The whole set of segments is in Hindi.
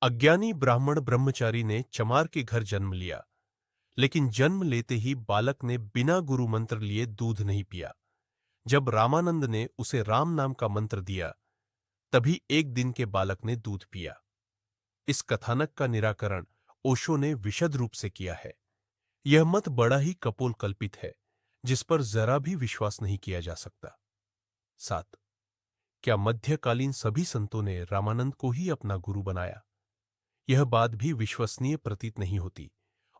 अज्ञानी ब्राह्मण ब्रह्मचारी ने चमार के घर जन्म लिया, लेकिन जन्म लेते ही बालक ने बिना गुरु मंत्र लिए दूध नहीं पिया। जब रामानंद ने उसे राम नाम का मंत्र दिया, तभी एक दिन के बालक ने दूध पिया। इस कथानक का निराकरण ओशो ने विशद रूप से किया है। यह मत बड़ा ही कपोल कल्पित है, जिस पर जरा भी विश्वास नहीं किया जा सकता। 7. क्या मध्यकालीन सभी संतों ने रामानंद को ही अपना गुरु बनाया? यह बात भी विश्वसनीय प्रतीत नहीं होती,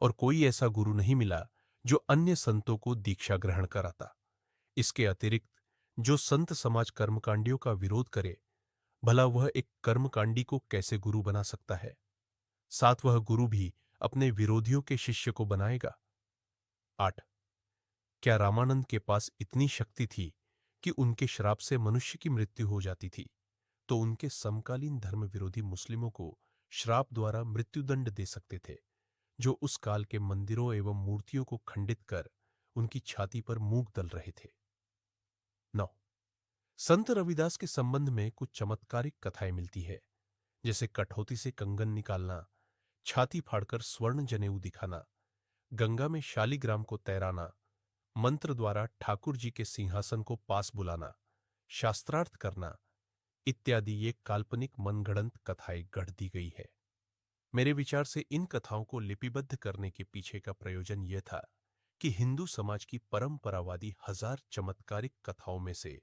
और कोई ऐसा गुरु नहीं मिला जो अन्य संतों को दीक्षा ग्रहण कराता। इसके अतिरिक्त जो संत समाज कर्मकांडियों का विरोध करे, भला वह एक कर्मकांडी को कैसे गुरु बना सकता है? साथ वह गुरु भी अपने विरोधियों के शिष्य को बनाएगा? 8. क्या रामानंद के पास इतनी शक्ति थी कि उनके श्राप से मनुष्य की मृत्यु हो जाती थी, तो उनके समकालीन धर्म विरोधी मुस्लिमों को श्राप द्वारा मृत्युदंड दे सकते थे, जो उस काल के मंदिरों एवं मूर्तियों को खंडित कर उनकी छाती पर मूंग दल रहे थे? 9. संत रविदास के संबंध में कुछ चमत्कारिक कथाएं मिलती है, जैसे कठौती से कंगन निकालना, छाती फाड़कर स्वर्ण जनेऊ दिखाना, गंगा में शालिग्राम को तैराना, मंत्र द्वारा ठाकुर जी के सिंहासन को पास बुलाना, शास्त्रार्थ करना इत्यादि। ये काल्पनिक मनगढ़ंत कथाएं गढ़ दी गई है। मेरे विचार से इन कथाओं को लिपिबद्ध करने के पीछे का प्रयोजन यह था कि हिंदू समाज की परंपरावादी हजार चमत्कारिक कथाओं में से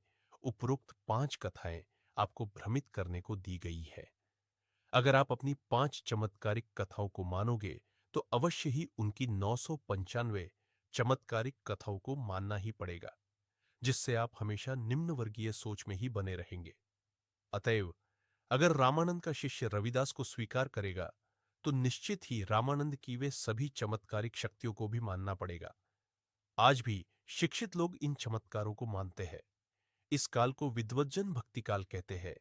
उपरोक्त 5 कथाएं आपको भ्रमित करने को दी गई है। अगर आप अपनी 5 चमत्कारिक कथाओं को मानोगे, तो अवश्य ही उनकी 995 चमत्कारिक कथाओं को मानना ही पड़ेगा, जिससे आप हमेशा निम्न वर्गीय सोच में ही बने रहेंगे। अतएव अगर रामानंद का शिष्य रविदास को स्वीकार करेगा, तो निश्चित ही रामानंद की वे सभी चमत्कारिक शक्तियों को भी मानना पड़ेगा। आज भी शिक्षित लोग इन चमत्कारों को मानते हैं। इस काल को विद्वज्जन भक्ति काल कहते हैं,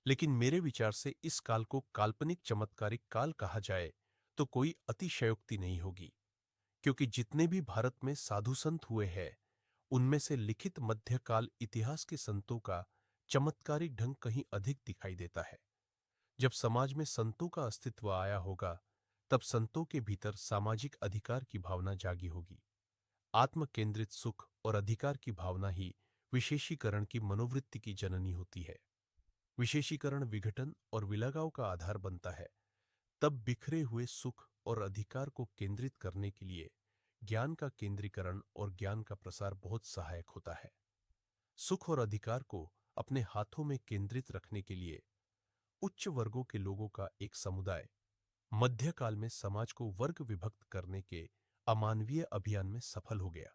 लेकिन मेरे विचार से इस काल को काल्पनिक चमत्कारिक काल कहा जाए तो कोई अतिशयोक्ति नहीं होगी, क्योंकि जितने भी भारत में साधु संत हुए हैं, उनमें से लिखित मध्यकाल इतिहास के संतों का चमत्कारिक ढंग कहीं अधिक दिखाई देता है। जब समाज में संतों का अस्तित्व आया होगा, तब संतों के भीतर सामाजिक अधिकार की भावना जागी होगी। आत्म केंद्रित सुख और अधिकार की भावना ही विशेषीकरण की मनोवृत्ति की जननी होती है। विशेषीकरण विघटन और विलगाव का आधार बनता है। तब बिखरे हुए सुख और अधिकार को केंद्रित करने के लिए ज्ञान का केंद्रीकरण और ज्ञान का प्रसार बहुत सहायक होता है। सुख और अधिकार को अपने हाथों में केंद्रित रखने के लिए उच्च वर्गों के लोगों का एक समुदाय मध्यकाल में समाज को वर्ग विभक्त करने के अमानवीय अभियान में सफल हो गया।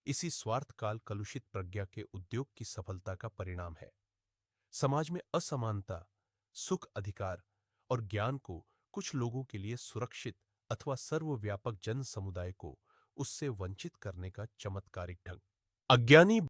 इसी स्वार्थ काल कलुषित प्रज्ञा के उद्योग की सफलता का परिणाम है। समाज में असमानता, सुख, अधिकार और ज्ञान को कुछ लोगों के लिए सुरक्षित अथवा सर्वव्यापक जन समुदाय को उससे वंचित करने का चमत्कारिक ढंग। अज्ञानी